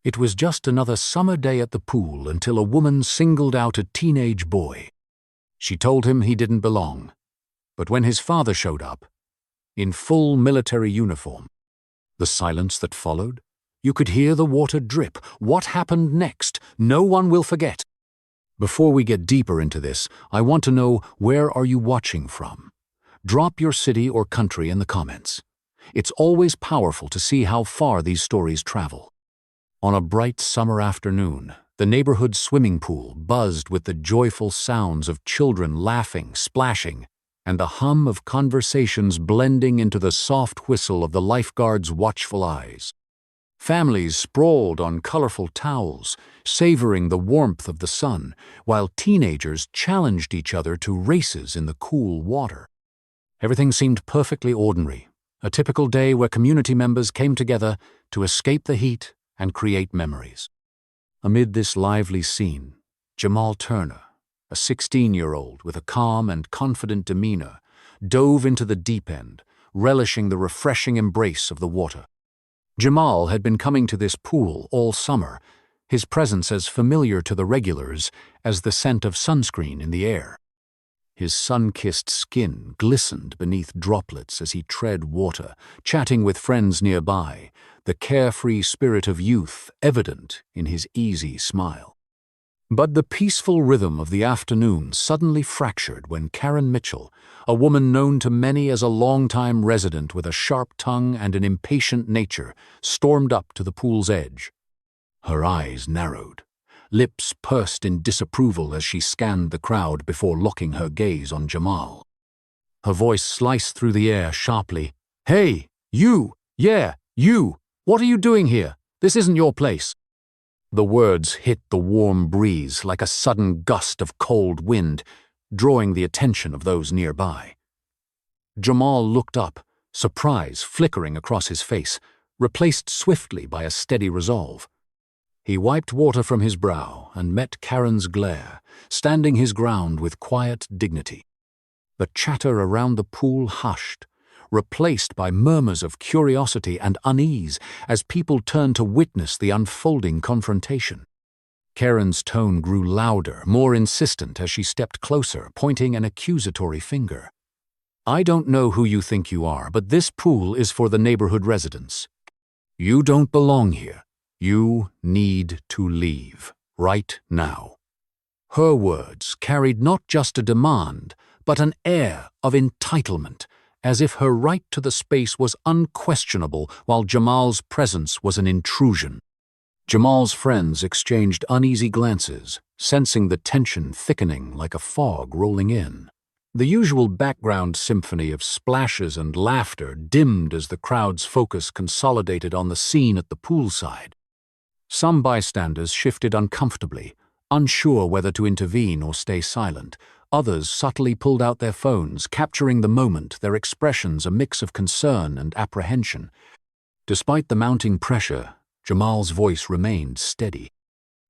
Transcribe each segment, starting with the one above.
It was just another summer day at the pool until a woman singled out a teenage boy. She told him he didn't belong. But when his father showed up, in full military uniform, the silence that followed, you could hear the water drip. What happened next? No one will forget. Before we get deeper into this, I want to know, where are you watching from? Drop your city or country in the comments. It's always powerful to see how far these stories travel. On a bright summer afternoon, the neighborhood swimming pool buzzed with the joyful sounds of children laughing, splashing, and the hum of conversations blending into the soft whistle of the lifeguards' watchful eyes. Families sprawled on colorful towels, savoring the warmth of the sun, while teenagers challenged each other to races in the cool water. Everything seemed perfectly ordinary, a typical day where community members came together to escape the heat and create memories. Amid this lively scene, Jamal Turner, a 16-year-old with a calm and confident demeanor, dove into the deep end, relishing the refreshing embrace of the water. Jamal had been coming to this pool all summer, his presence as familiar to the regulars as the scent of sunscreen in the air. His sun-kissed skin glistened beneath droplets as he tread water, chatting with friends nearby, the carefree spirit of youth evident in his easy smile. But the peaceful rhythm of the afternoon suddenly fractured when Karen Mitchell, a woman known to many as a longtime resident with a sharp tongue and an impatient nature, stormed up to the pool's edge. Her eyes narrowed, lips pursed in disapproval as she scanned the crowd before locking her gaze on Jamal. Her voice sliced through the air sharply. "Hey, you! Yeah, you! What are you doing here? This isn't your place." The words hit the warm breeze like a sudden gust of cold wind, drawing the attention of those nearby. Jamal looked up, surprise flickering across his face, replaced swiftly by a steady resolve. He wiped water from his brow and met Karen's glare, standing his ground with quiet dignity. The chatter around the pool hushed, replaced by murmurs of curiosity and unease as people turned to witness the unfolding confrontation. Karen's tone grew louder, more insistent as she stepped closer, pointing an accusatory finger. "I don't know who you think you are, but this pool is for the neighborhood residents. You don't belong here. You need to leave, right now." Her words carried not just a demand, but an air of entitlement, as if her right to the space was unquestionable while Jamal's presence was an intrusion. Jamal's friends exchanged uneasy glances, sensing the tension thickening like a fog rolling in. The usual background symphony of splashes and laughter dimmed as the crowd's focus consolidated on the scene at the poolside. Some bystanders shifted uncomfortably, unsure whether to intervene or stay silent. Others subtly pulled out their phones, capturing the moment, their expressions a mix of concern and apprehension. Despite the mounting pressure, Jamal's voice remained steady.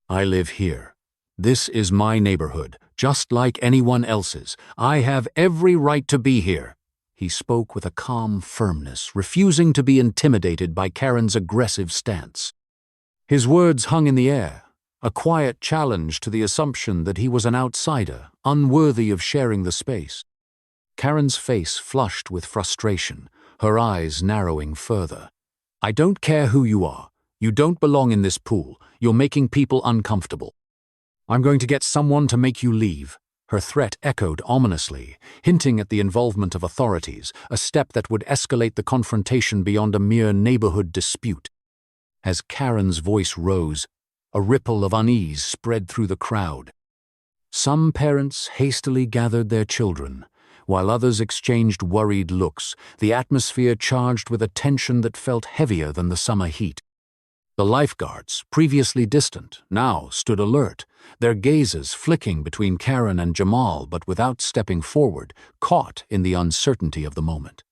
"I live here. This is my neighborhood, just like anyone else's. I have every right to be here." He spoke with a calm firmness, refusing to be intimidated by Karen's aggressive stance. His words hung in the air, a quiet challenge to the assumption that he was an outsider, unworthy of sharing the space. Karen's face flushed with frustration, her eyes narrowing further. "I don't care who you are. You don't belong in this pool. You're making people uncomfortable. I'm going to get someone to make you leave." Her threat echoed ominously, hinting at the involvement of authorities, a step that would escalate the confrontation beyond a mere neighborhood dispute. As Karen's voice rose, a ripple of unease spread through the crowd. Some parents hastily gathered their children, while others exchanged worried looks, the atmosphere charged with a tension that felt heavier than the summer heat. The lifeguards, previously distant, now stood alert, their gazes flicking between Karen and Jamal but without stepping forward, caught in the uncertainty of the moment.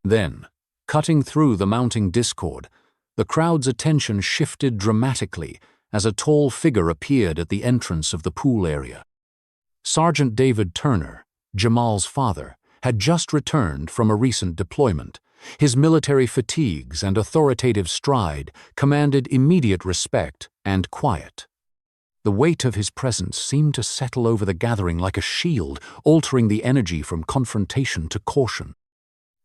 Then, cutting through the mounting discord, the crowd's attention shifted dramatically as a tall figure appeared at the entrance of the pool area. Sergeant David Turner, Jamal's father, had just returned from a recent deployment, His military fatigues and authoritative stride commanded immediate respect and quiet. The weight of his presence seemed to settle over the gathering like a shield, altering the energy from confrontation to caution.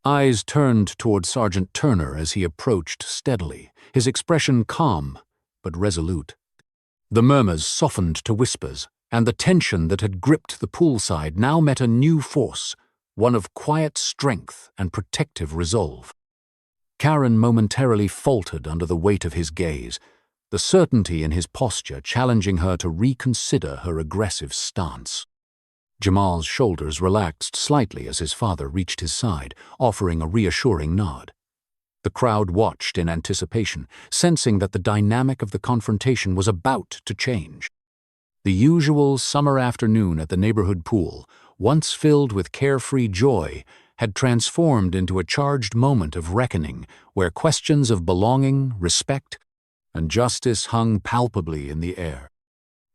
Eyes turned toward Sergeant Turner as he approached steadily, his expression calm but resolute. The murmurs softened to whispers, and the tension that had gripped the poolside now met a new force, one of quiet strength and protective resolve. Karen momentarily faltered under the weight of his gaze, the certainty in his posture challenging her to reconsider her aggressive stance. Jamal's shoulders relaxed slightly as his father reached his side, offering a reassuring nod. The crowd watched in anticipation, sensing that the dynamic of the confrontation was about to change. The usual summer afternoon at the neighborhood pool, once filled with carefree joy, had transformed into a charged moment of reckoning where questions of belonging, respect, and justice hung palpably in the air.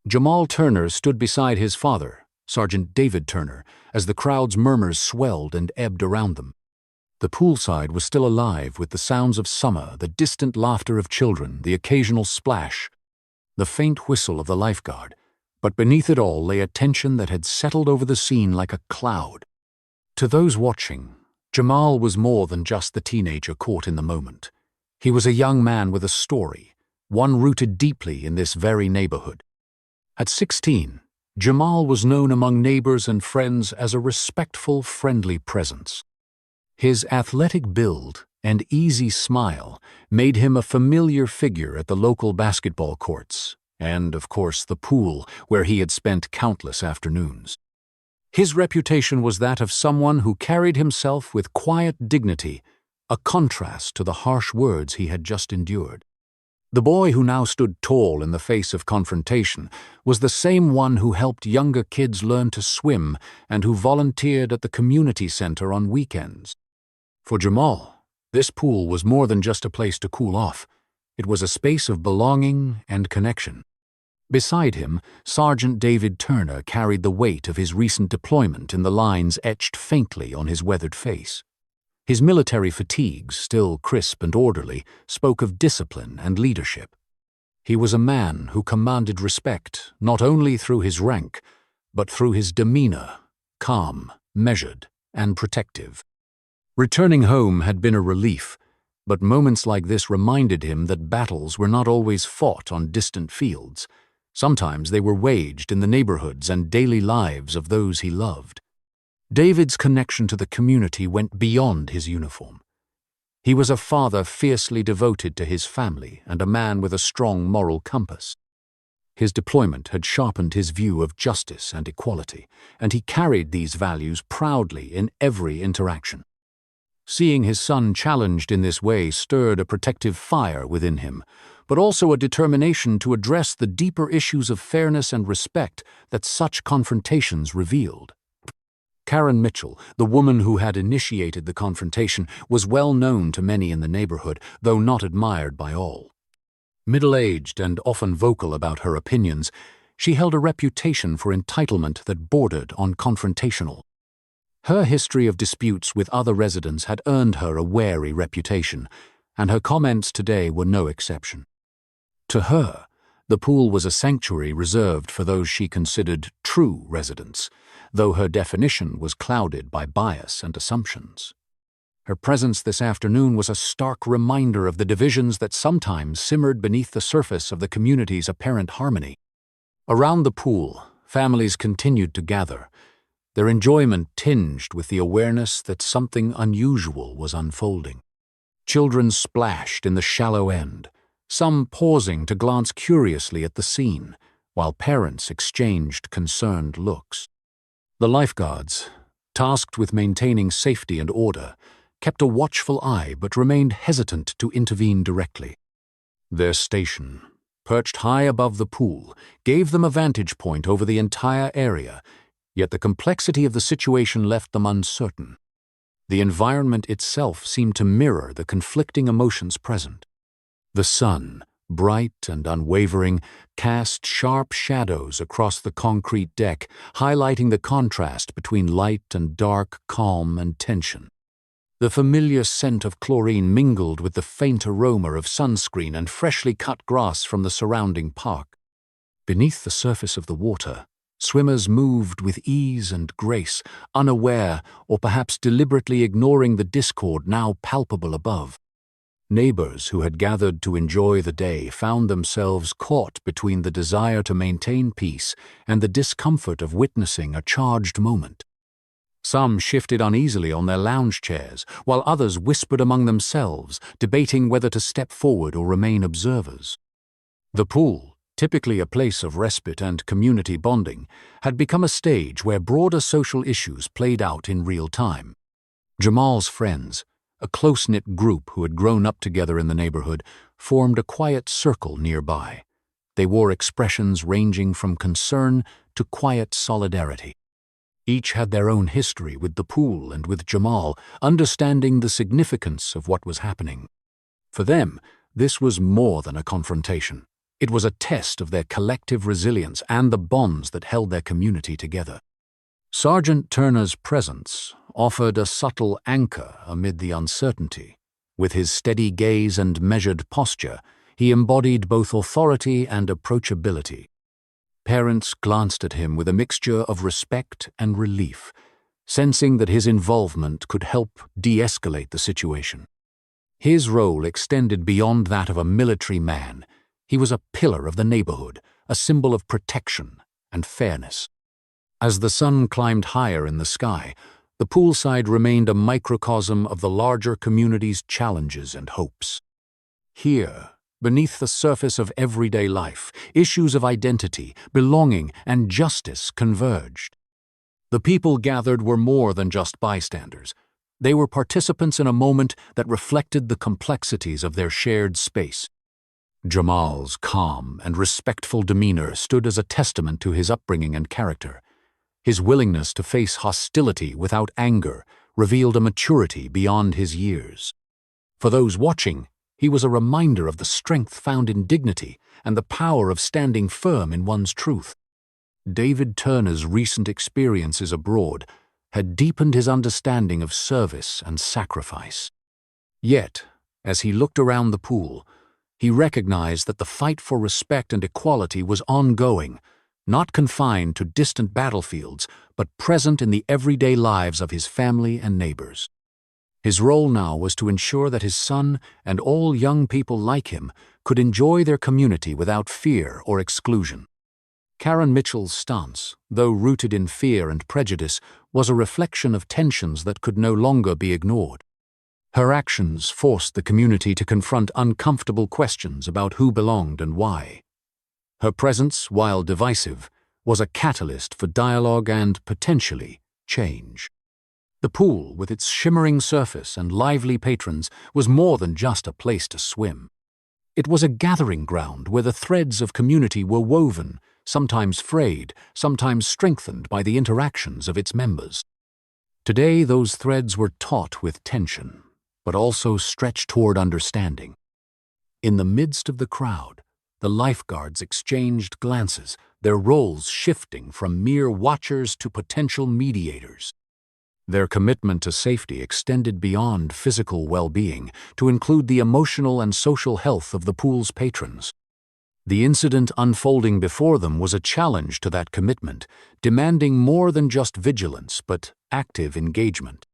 Jamal Turner stood beside his father, Sergeant David Turner, as the crowd's murmurs swelled and ebbed around them. The poolside was still alive with the sounds of summer, the distant laughter of children, the occasional splash, the faint whistle of the lifeguard, but beneath it all lay a tension that had settled over the scene like a cloud. To those watching, Jamal was more than just the teenager caught in the moment. He was a young man with a story, one rooted deeply in this very neighborhood. At 16, Jamal was known among neighbors and friends as a respectful, friendly presence. His athletic build and easy smile made him a familiar figure at the local basketball courts and, of course, the pool where he had spent countless afternoons. His reputation was that of someone who carried himself with quiet dignity, a contrast to the harsh words he had just endured. The boy who now stood tall in the face of confrontation was the same one who helped younger kids learn to swim and who volunteered at the community center on weekends. For Jamal, this pool was more than just a place to cool off. It was a space of belonging and connection. Beside him, Sergeant David Turner carried the weight of his recent deployment in the lines etched faintly on his weathered face. His military fatigues, still crisp and orderly, spoke of discipline and leadership. He was a man who commanded respect not only through his rank, but through his demeanor, calm, measured, and protective. Returning home had been a relief, but moments like this reminded him that battles were not always fought on distant fields. Sometimes they were waged in the neighborhoods and daily lives of those he loved. David's connection to the community went beyond his uniform. He was a father fiercely devoted to his family and a man with a strong moral compass. His deployment had sharpened his view of justice and equality, and he carried these values proudly in every interaction. Seeing his son challenged in this way stirred a protective fire within him, but also a determination to address the deeper issues of fairness and respect that such confrontations revealed. Karen Mitchell, the woman who had initiated the confrontation, was well known to many in the neighborhood, though not admired by all. Middle-aged and often vocal about her opinions, she held a reputation for entitlement that bordered on confrontational. Her history of disputes with other residents had earned her a wary reputation, and her comments today were no exception. To her, the pool was a sanctuary reserved for those she considered true residents, though her definition was clouded by bias and assumptions. Her presence this afternoon was a stark reminder of the divisions that sometimes simmered beneath the surface of the community's apparent harmony. Around the pool, families continued to gather, their enjoyment tinged with the awareness that something unusual was unfolding. Children splashed in the shallow end, some pausing to glance curiously at the scene, while parents exchanged concerned looks. The lifeguards, tasked with maintaining safety and order, kept a watchful eye but remained hesitant to intervene directly. Their station, perched high above the pool, gave them a vantage point over the entire area, yet the complexity of the situation left them uncertain. The environment itself seemed to mirror the conflicting emotions present. The sun, bright and unwavering, cast sharp shadows across the concrete deck, highlighting the contrast between light and dark, calm and tension. The familiar scent of chlorine mingled with the faint aroma of sunscreen and freshly cut grass from the surrounding park. Beneath the surface of the water, swimmers moved with ease and grace, unaware or perhaps deliberately ignoring the discord now palpable above. Neighbors who had gathered to enjoy the day found themselves caught between the desire to maintain peace and the discomfort of witnessing a charged moment. Some shifted uneasily on their lounge chairs, while others whispered among themselves, debating whether to step forward or remain observers. The pool, typically a place of respite and community bonding, had become a stage where broader social issues played out in real time. Jamal's friends, a close-knit group who had grown up together in the neighborhood, formed a quiet circle nearby. They wore expressions ranging from concern to quiet solidarity. Each had their own history with the pool and with Jamal, understanding the significance of what was happening. For them, this was more than a confrontation. It was a test of their collective resilience and the bonds that held their community together. Sergeant Turner's presence offered a subtle anchor amid the uncertainty. With his steady gaze and measured posture, he embodied both authority and approachability. Parents glanced at him with a mixture of respect and relief, sensing that his involvement could help de-escalate the situation. His role extended beyond that of a military man. He was a pillar of the neighborhood, a symbol of protection and fairness. As the sun climbed higher in the sky, the poolside remained a microcosm of the larger community's challenges and hopes. Here, beneath the surface of everyday life, issues of identity, belonging, and justice converged. The people gathered were more than just bystanders. They were participants in a moment that reflected the complexities of their shared space. Jamal's calm and respectful demeanor stood as a testament to his upbringing and character. His willingness to face hostility without anger revealed a maturity beyond his years. For those watching, he was a reminder of the strength found in dignity and the power of standing firm in one's truth. David Turner's recent experiences abroad had deepened his understanding of service and sacrifice. Yet, as he looked around the pool, he recognized that the fight for respect and equality was ongoing, not confined to distant battlefields, but present in the everyday lives of his family and neighbors. His role now was to ensure that his son and all young people like him could enjoy their community without fear or exclusion. Karen Mitchell's stance, though rooted in fear and prejudice, was a reflection of tensions that could no longer be ignored. Her actions forced the community to confront uncomfortable questions about who belonged and why. Her presence, while divisive, was a catalyst for dialogue and, potentially, change. The pool, with its shimmering surface and lively patrons, was more than just a place to swim. It was a gathering ground where the threads of community were woven, sometimes frayed, sometimes strengthened by the interactions of its members. Today, those threads were taut with tension, but also stretched toward understanding. In the midst of the crowd, the lifeguards exchanged glances, their roles shifting from mere watchers to potential mediators. Their commitment to safety extended beyond physical well-being to include the emotional and social health of the pool's patrons. The incident unfolding before them was a challenge to that commitment, demanding more than just vigilance but active engagement.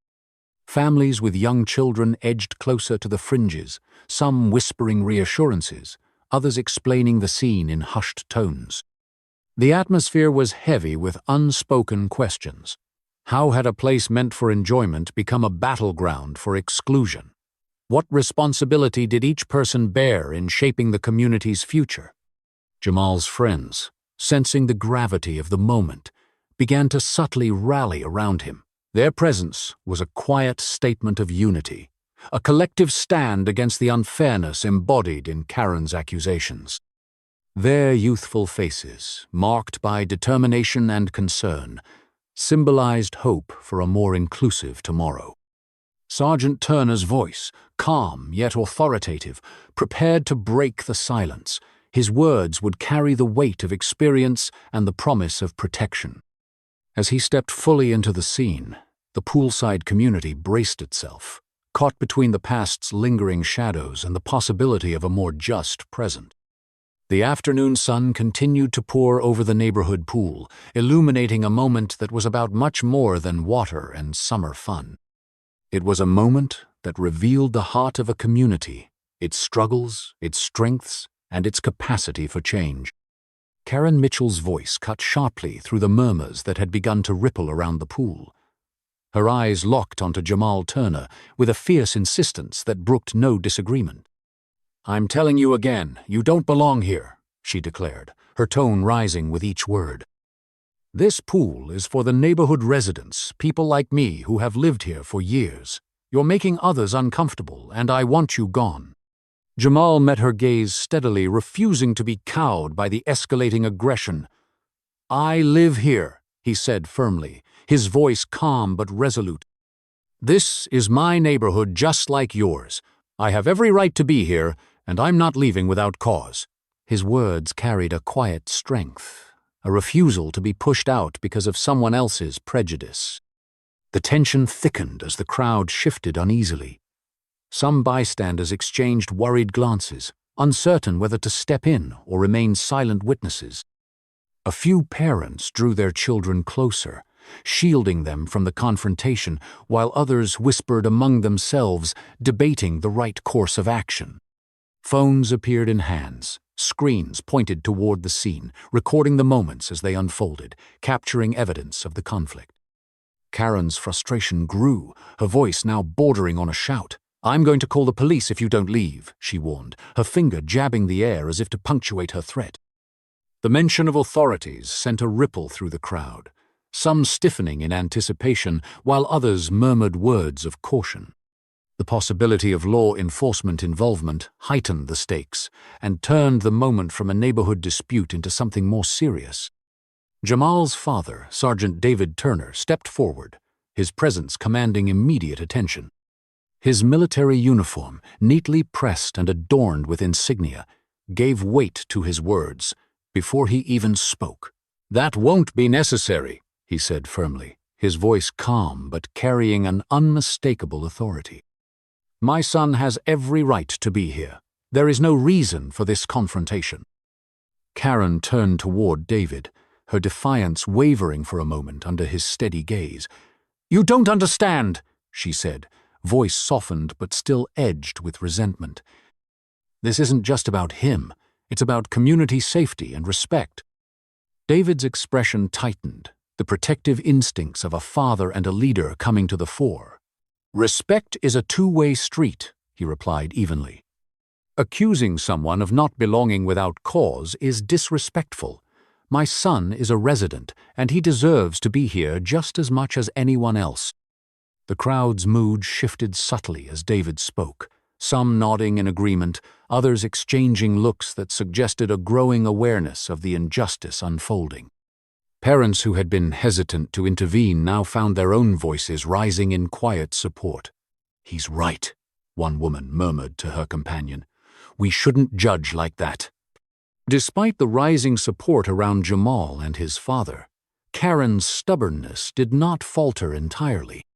Families with young children edged closer to the fringes, some whispering reassurances, others explaining the scene in hushed tones. The atmosphere was heavy with unspoken questions. How had a place meant for enjoyment become a battleground for exclusion? What responsibility did each person bear in shaping the community's future? Jamal's friends, sensing the gravity of the moment, began to subtly rally around him. Their presence was a quiet statement of unity, a collective stand against the unfairness embodied in Karen's accusations. Their youthful faces, marked by determination and concern, symbolized hope for a more inclusive tomorrow. Sergeant Turner's voice, calm yet authoritative, prepared to break the silence. His words would carry the weight of experience and the promise of protection. As he stepped fully into the scene, the poolside community braced itself, caught between the past's lingering shadows and the possibility of a more just present. The afternoon sun continued to pour over the neighborhood pool, illuminating a moment that was about much more than water and summer fun. It was a moment that revealed the heart of a community, its struggles, its strengths, and its capacity for change. Karen Mitchell's voice cut sharply through the murmurs that had begun to ripple around the pool. Her eyes locked onto Jamal Turner with a fierce insistence that brooked no disagreement. "I'm telling you again, you don't belong here," she declared, her tone rising with each word. "This pool is for the neighborhood residents, people like me who have lived here for years. You're making others uncomfortable, and I want you gone." Jamal met her gaze steadily, refusing to be cowed by the escalating aggression. "I live here," he said firmly, his voice calm but resolute. "This is my neighborhood just like yours. I have every right to be here, and I'm not leaving without cause." His words carried a quiet strength, a refusal to be pushed out because of someone else's prejudice. The tension thickened as the crowd shifted uneasily. Some bystanders exchanged worried glances, uncertain whether to step in or remain silent witnesses. A few parents drew their children closer, shielding them from the confrontation, while others whispered among themselves, debating the right course of action. Phones appeared in hands. Screens pointed toward the scene, recording the moments as they unfolded, capturing evidence of the conflict. Karen's frustration grew, her voice now bordering on a shout. "I'm going to call the police if you don't leave," she warned, her finger jabbing the air as if to punctuate her threat. The mention of authorities sent a ripple through the crowd, some stiffening in anticipation while others murmured words of caution. The possibility of law enforcement involvement heightened the stakes and turned the moment from a neighborhood dispute into something more serious. Jamal's father, Sergeant David Turner, stepped forward, his presence commanding immediate attention. His military uniform, neatly pressed and adorned with insignia, gave weight to his words before he even spoke. "That won't be necessary," he said firmly, his voice calm but carrying an unmistakable authority. "My son has every right to be here. There is no reason for this confrontation." Karen turned toward David, her defiance wavering for a moment under his steady gaze. "You don't understand," she said, voice softened but still edged with resentment. "This isn't just about him. It's about community safety and respect." David's expression tightened, the protective instincts of a father and a leader coming to the fore. "Respect is a two-way street," he replied evenly. "Accusing someone of not belonging without cause is disrespectful. My son is a resident, and he deserves to be here just as much as anyone else." The crowd's mood shifted subtly as David spoke, some nodding in agreement, others exchanging looks that suggested a growing awareness of the injustice unfolding. Parents who had been hesitant to intervene now found their own voices rising in quiet support. "He's right," one woman murmured to her companion. "We shouldn't judge like that." Despite the rising support around Jamal and his father, Karen's stubbornness did not falter entirely.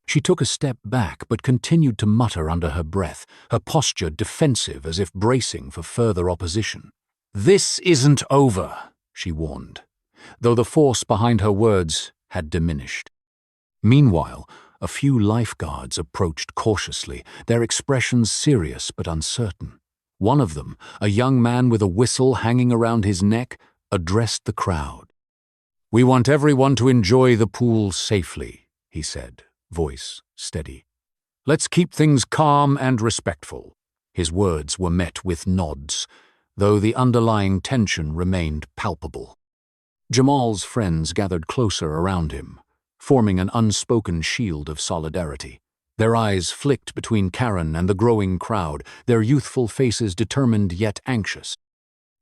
She took a step back but continued to mutter under her breath, her posture defensive as if bracing for further opposition. "This isn't over," she warned, though the force behind her words had diminished. Meanwhile, a few lifeguards approached cautiously, their expressions serious but uncertain. One of them, a young man with a whistle hanging around his neck, addressed the crowd. "We want everyone to enjoy the pool safely," he said, voice steady. "Let's keep things calm and respectful." His words were met with nods, though the underlying tension remained palpable. Jamal's friends gathered closer around him, forming an unspoken shield of solidarity. Their eyes flicked between Karen and the growing crowd, their youthful faces determined yet anxious.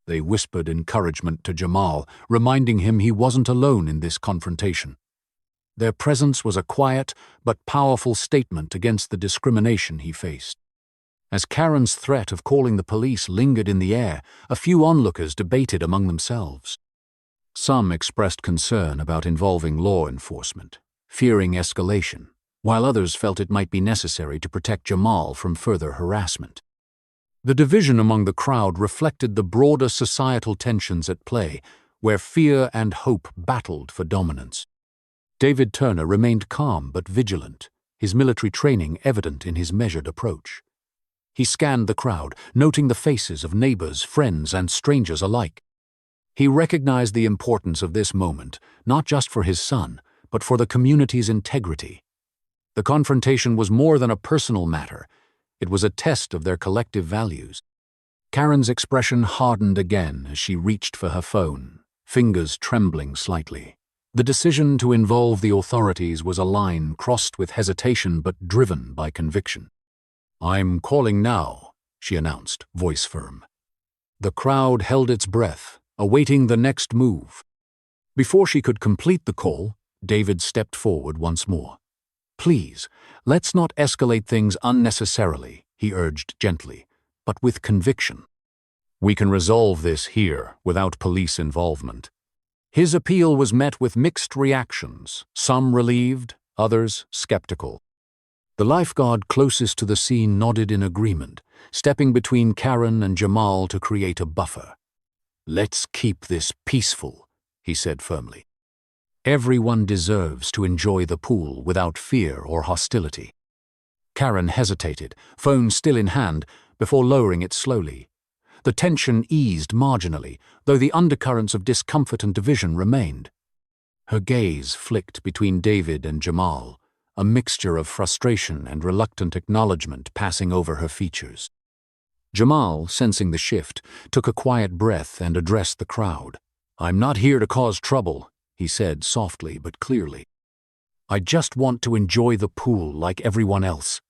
They whispered encouragement to Jamal, reminding him he wasn't alone in this confrontation. Their presence was a quiet but powerful statement against the discrimination he faced. As Karen's threat of calling the police lingered in the air, a few onlookers debated among themselves. Some expressed concern about involving law enforcement, fearing escalation, while others felt it might be necessary to protect Jamal from further harassment. The division among the crowd reflected the broader societal tensions at play, where fear and hope battled for dominance. David Turner remained calm but vigilant, his military training evident in his measured approach. He scanned the crowd, noting the faces of neighbors, friends, and strangers alike. He recognized the importance of this moment, not just for his son, but for the community's integrity. The confrontation was more than a personal matter. It was a test of their collective values. Karen's expression hardened again as she reached for her phone, fingers trembling slightly. The decision to involve the authorities was a line crossed with hesitation but driven by conviction. "I'm calling now," she announced, voice firm. The crowd held its breath, awaiting the next move. Before she could complete the call, David stepped forward once more. "Please, let's not escalate things unnecessarily," he urged gently, but with conviction. "We can resolve this here, without police involvement." His appeal was met with mixed reactions, some relieved, others skeptical. The lifeguard closest to the scene nodded in agreement, stepping between Karen and Jamal to create a buffer. "Let's keep this peaceful," he said firmly. "Everyone deserves to enjoy the pool without fear or hostility." Karen hesitated, phone still in hand, before lowering it slowly. The tension eased marginally, though the undercurrents of discomfort and division remained. Her gaze flicked between David and Jamal, a mixture of frustration and reluctant acknowledgement passing over her features. Jamal, sensing the shift, took a quiet breath and addressed the crowd. "I'm not here to cause trouble," he said softly but clearly. "I just want to enjoy the pool like everyone else."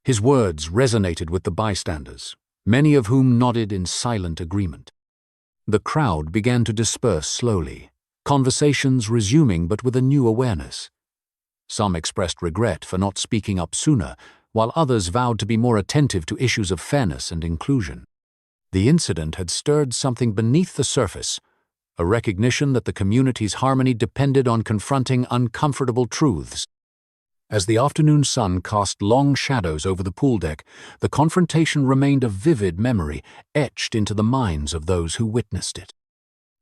His words resonated with the bystanders, many of whom nodded in silent agreement. The crowd began to disperse slowly, conversations resuming but with a new awareness. Some expressed regret for not speaking up sooner, while others vowed to be more attentive to issues of fairness and inclusion. The incident had stirred something beneath the surface, a recognition that the community's harmony depended on confronting uncomfortable truths. As the afternoon sun cast long shadows over the pool deck, the confrontation remained a vivid memory etched into the minds of those who witnessed it.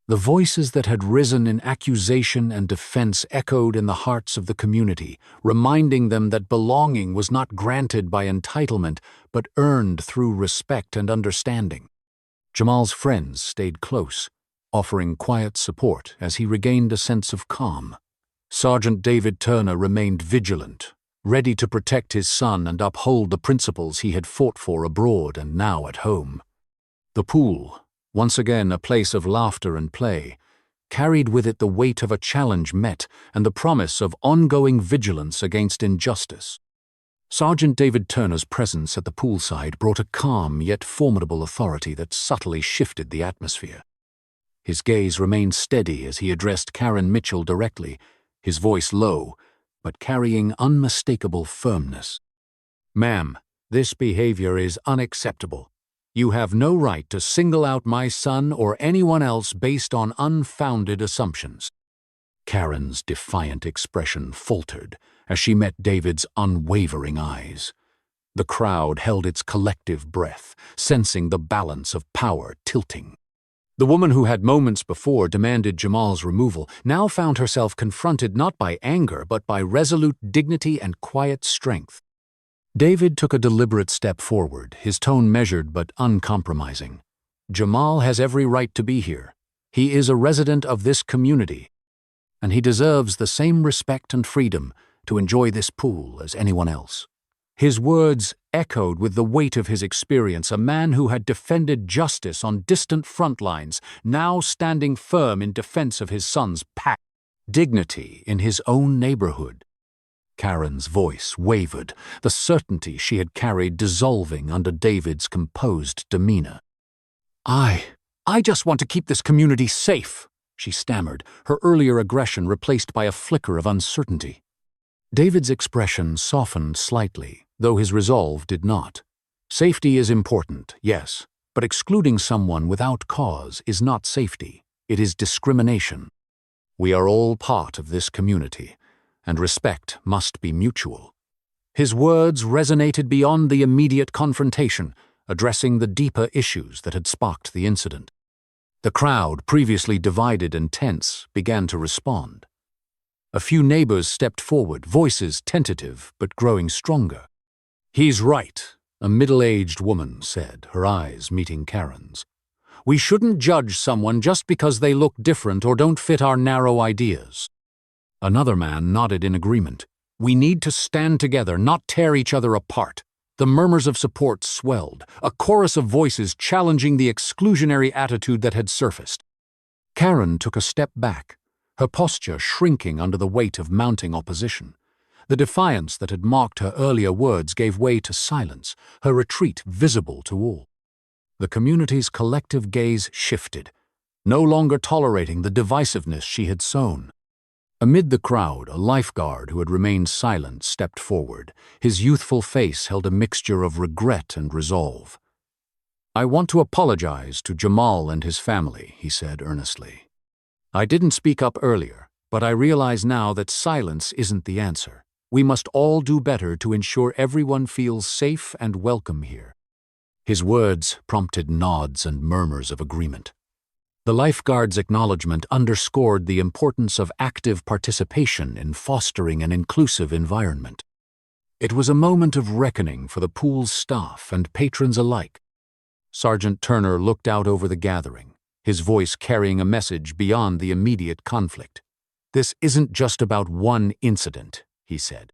The voices that had risen in accusation and defense echoed in the hearts of the community, reminding them that belonging was not granted by entitlement, but earned through respect and understanding. Jamal's friends stayed close, offering quiet support as he regained a sense of calm. Sergeant David Turner remained vigilant, ready to protect his son and uphold the principles he had fought for abroad and now at home. The pool, once again a place of laughter and play, carried with it the weight of a challenge met and the promise of ongoing vigilance against injustice. Sergeant David Turner's presence at the poolside brought a calm yet formidable authority that subtly shifted the atmosphere. His gaze remained steady as he addressed Karen Mitchell directly, his voice low, but carrying unmistakable firmness. "Ma'am, this behavior is unacceptable. You have no right to single out my son or anyone else based on unfounded assumptions." Karen's defiant expression faltered as she met David's unwavering eyes. The crowd held its collective breath, sensing the balance of power tilting. The woman who had moments before demanded Jamal's removal now found herself confronted not by anger but by resolute dignity and quiet strength. David took a deliberate step forward, his tone measured but uncompromising. "Jamal has every right to be here. He is a resident of this community, and he deserves the same respect and freedom to enjoy this pool as anyone else." His words echoed with the weight of his experience, a man who had defended justice on distant front lines, now standing firm in defense of his son's dignity in his own neighborhood. Karen's voice wavered, the certainty she had carried dissolving under David's composed demeanor. I just want to keep this community safe," she stammered, her earlier aggression replaced by a flicker of uncertainty. David's expression softened slightly, though his resolve did not. Safety is important, yes, but excluding someone without cause is not safety, it is discrimination. We are all part of this community, and respect must be mutual. His words resonated beyond the immediate confrontation, addressing the deeper issues that had sparked the incident. The crowd, previously divided and tense, began to respond. A few neighbors stepped forward, voices tentative but growing stronger. "He's right," a middle-aged woman said, her eyes meeting Karen's. "We shouldn't judge someone just because they look different or don't fit our narrow ideas." Another man nodded in agreement. "We need to stand together, not tear each other apart." The murmurs of support swelled, a chorus of voices challenging the exclusionary attitude that had surfaced. Karen took a step back, her posture shrinking under the weight of mounting opposition. The defiance that had marked her earlier words gave way to silence, her retreat visible to all. The community's collective gaze shifted, no longer tolerating the divisiveness she had sown. Amid the crowd, a lifeguard who had remained silent stepped forward. His youthful face held a mixture of regret and resolve. "I want to apologize to Jamal and his family," he said earnestly. "I didn't speak up earlier, but I realize now that silence isn't the answer. We must all do better to ensure everyone feels safe and welcome here." His words prompted nods and murmurs of agreement. The lifeguard's acknowledgement underscored the importance of active participation in fostering an inclusive environment. It was a moment of reckoning for the pool's staff and patrons alike. Sergeant Turner looked out over the gathering, his voice carrying a message beyond the immediate conflict. "This isn't just about one incident," he said.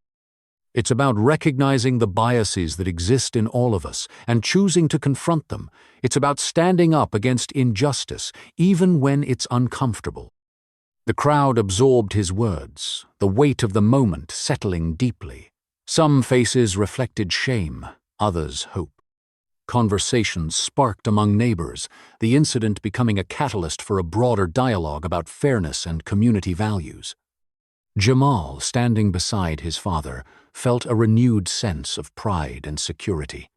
"It's about recognizing the biases that exist in all of us and choosing to confront them. It's about standing up against injustice, even when it's uncomfortable." The crowd absorbed his words, the weight of the moment settling deeply. Some faces reflected shame, others hope. Conversations sparked among neighbors, the incident becoming a catalyst for a broader dialogue about fairness and community values. Jamal, standing beside his father, felt a renewed sense of pride and security.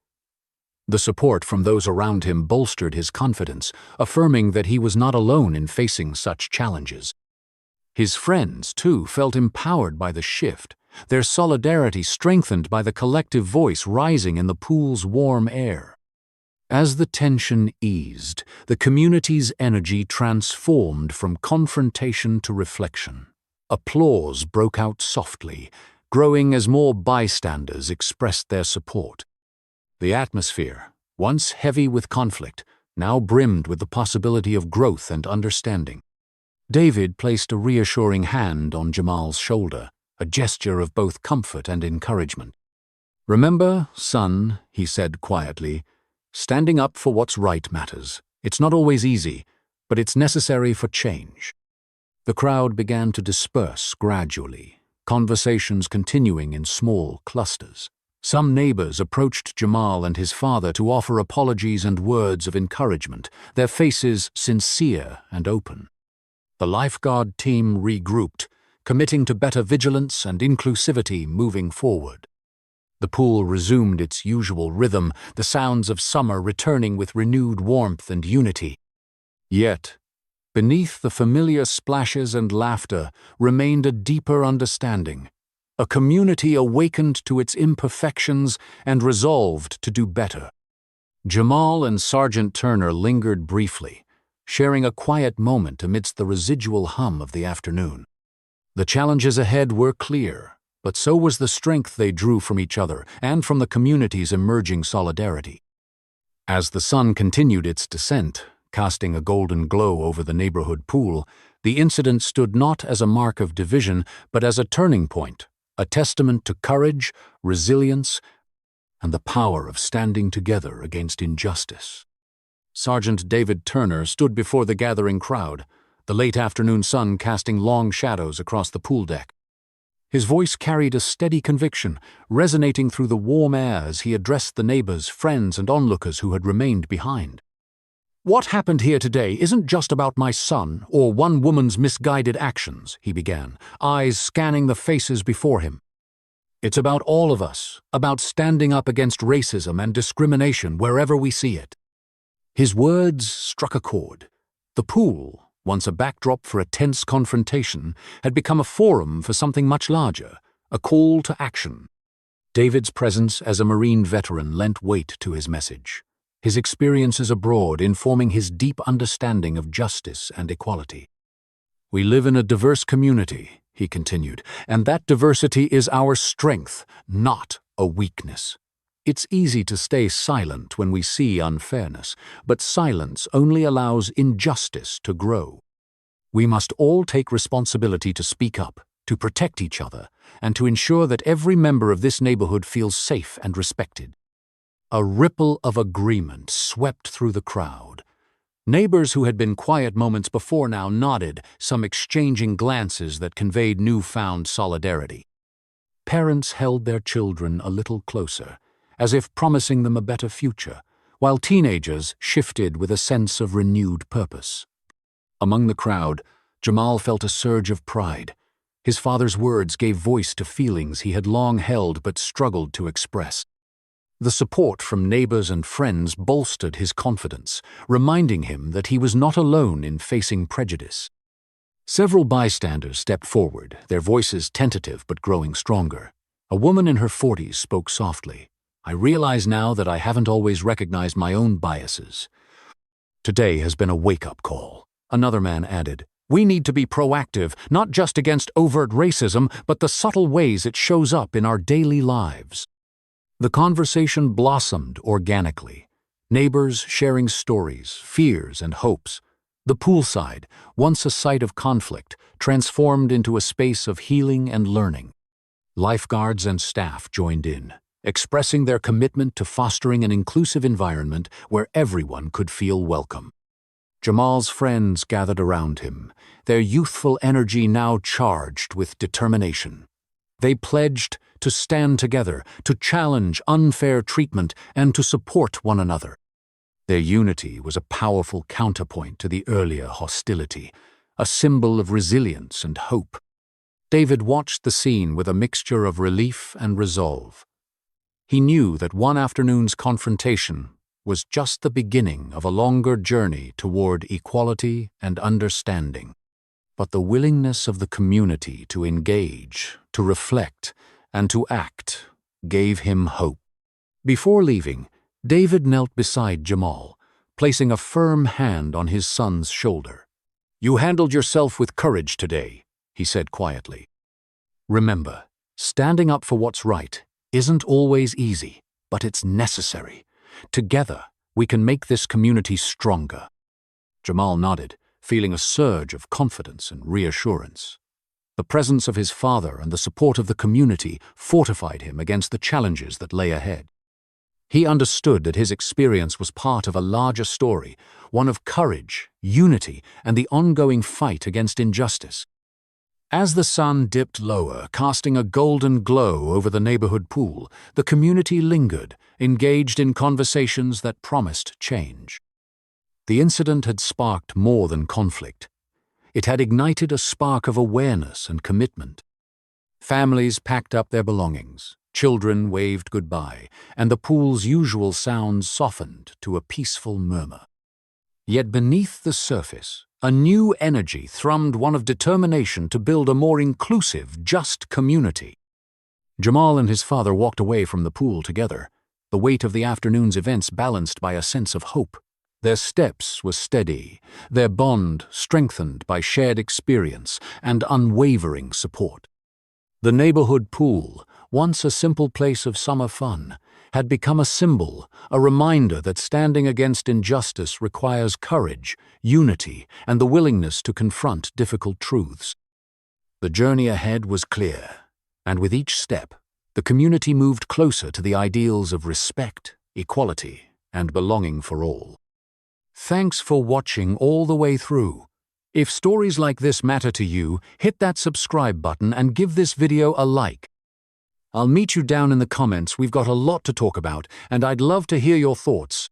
The support from those around him bolstered his confidence, affirming that he was not alone in facing such challenges. His friends, too, felt empowered by the shift, their solidarity strengthened by the collective voice rising in the pool's warm air. As the tension eased, the community's energy transformed from confrontation to reflection. Applause broke out softly, growing as more bystanders expressed their support. The atmosphere, once heavy with conflict, now brimmed with the possibility of growth and understanding. David placed a reassuring hand on Jamal's shoulder, a gesture of both comfort and encouragement. "Remember, son," he said quietly, "standing up for what's right matters. It's not always easy, but it's necessary for change." The crowd began to disperse gradually, conversations continuing in small clusters. Some neighbors approached Jamal and his father to offer apologies and words of encouragement, their faces sincere and open. The lifeguard team regrouped, committing to better vigilance and inclusivity moving forward. The pool resumed its usual rhythm, the sounds of summer returning with renewed warmth and unity. Yet, beneath the familiar splashes and laughter remained a deeper understanding, a community awakened to its imperfections and resolved to do better. Jamal and Sergeant Turner lingered briefly, sharing a quiet moment amidst the residual hum of the afternoon. The challenges ahead were clear, but so was the strength they drew from each other and from the community's emerging solidarity. As the sun continued its descent, casting a golden glow over the neighborhood pool, the incident stood not as a mark of division, but as a turning point, a testament to courage, resilience, and the power of standing together against injustice. Sergeant David Turner stood before the gathering crowd, the late afternoon sun casting long shadows across the pool deck. His voice carried a steady conviction, resonating through the warm air as he addressed the neighbors, friends, and onlookers who had remained behind. "What happened here today isn't just about my son or one woman's misguided actions," he began, eyes scanning the faces before him. "It's about all of us, about standing up against racism and discrimination wherever we see it." His words struck a chord. The pool, once a backdrop for a tense confrontation, had become a forum for something much larger, a call to action. David's presence as a Marine veteran lent weight to his message, his experiences abroad informing his deep understanding of justice and equality. "We live in a diverse community," he continued, "and that diversity is our strength, not a weakness. It's easy to stay silent when we see unfairness, but silence only allows injustice to grow. We must all take responsibility to speak up, to protect each other, and to ensure that every member of this neighborhood feels safe and respected." A ripple of agreement swept through the crowd. Neighbors who had been quiet moments before now nodded, some exchanging glances that conveyed newfound solidarity. Parents held their children a little closer, as if promising them a better future, while teenagers shifted with a sense of renewed purpose. Among the crowd, Jamal felt a surge of pride. His father's words gave voice to feelings he had long held but struggled to express. The support from neighbors and friends bolstered his confidence, reminding him that he was not alone in facing prejudice. Several bystanders stepped forward, their voices tentative but growing stronger. A woman in her 40s spoke softly. "I realize now that I haven't always recognized my own biases. Today has been a wake-up call." Another man added, "We need to be proactive, not just against overt racism, but the subtle ways it shows up in our daily lives." The conversation blossomed organically, neighbors sharing stories, fears, and hopes. The poolside, once a site of conflict, transformed into a space of healing and learning. Lifeguards and staff joined in, expressing their commitment to fostering an inclusive environment where everyone could feel welcome. Jamal's friends gathered around him, their youthful energy now charged with determination. They pledged to stand together, to challenge unfair treatment, and to support one another. Their unity was a powerful counterpoint to the earlier hostility, a symbol of resilience and hope. David watched the scene with a mixture of relief and resolve. He knew that one afternoon's confrontation was just the beginning of a longer journey toward equality and understanding. But the willingness of the community to engage, to reflect, and to act gave him hope. Before leaving, David knelt beside Jamal, placing a firm hand on his son's shoulder. "You handled yourself with courage today," he said quietly. "Remember, standing up for what's right isn't always easy, but it's necessary. Together, we can make this community stronger." Jamal nodded, feeling a surge of confidence and reassurance. The presence of his father and the support of the community fortified him against the challenges that lay ahead. He understood that his experience was part of a larger story, one of courage, unity, and the ongoing fight against injustice. As the sun dipped lower, casting a golden glow over the neighborhood pool, the community lingered, engaged in conversations that promised change. The incident had sparked more than conflict. It had ignited a spark of awareness and commitment. Families packed up their belongings, children waved goodbye, and the pool's usual sounds softened to a peaceful murmur. Yet beneath the surface, a new energy thrummed, one of determination to build a more inclusive, just community. Jamal and his father walked away from the pool together, the weight of the afternoon's events balanced by a sense of hope. Their steps were steady, their bond strengthened by shared experience and unwavering support. The neighborhood pool, once a simple place of summer fun, had become a symbol, a reminder that standing against injustice requires courage, unity, and the willingness to confront difficult truths. The journey ahead was clear, and with each step, the community moved closer to the ideals of respect, equality, and belonging for all. Thanks for watching all the way through. If stories like this matter to you, hit that subscribe button and give this video a like. I'll meet you down in the comments. We've got a lot to talk about, and I'd love to hear your thoughts.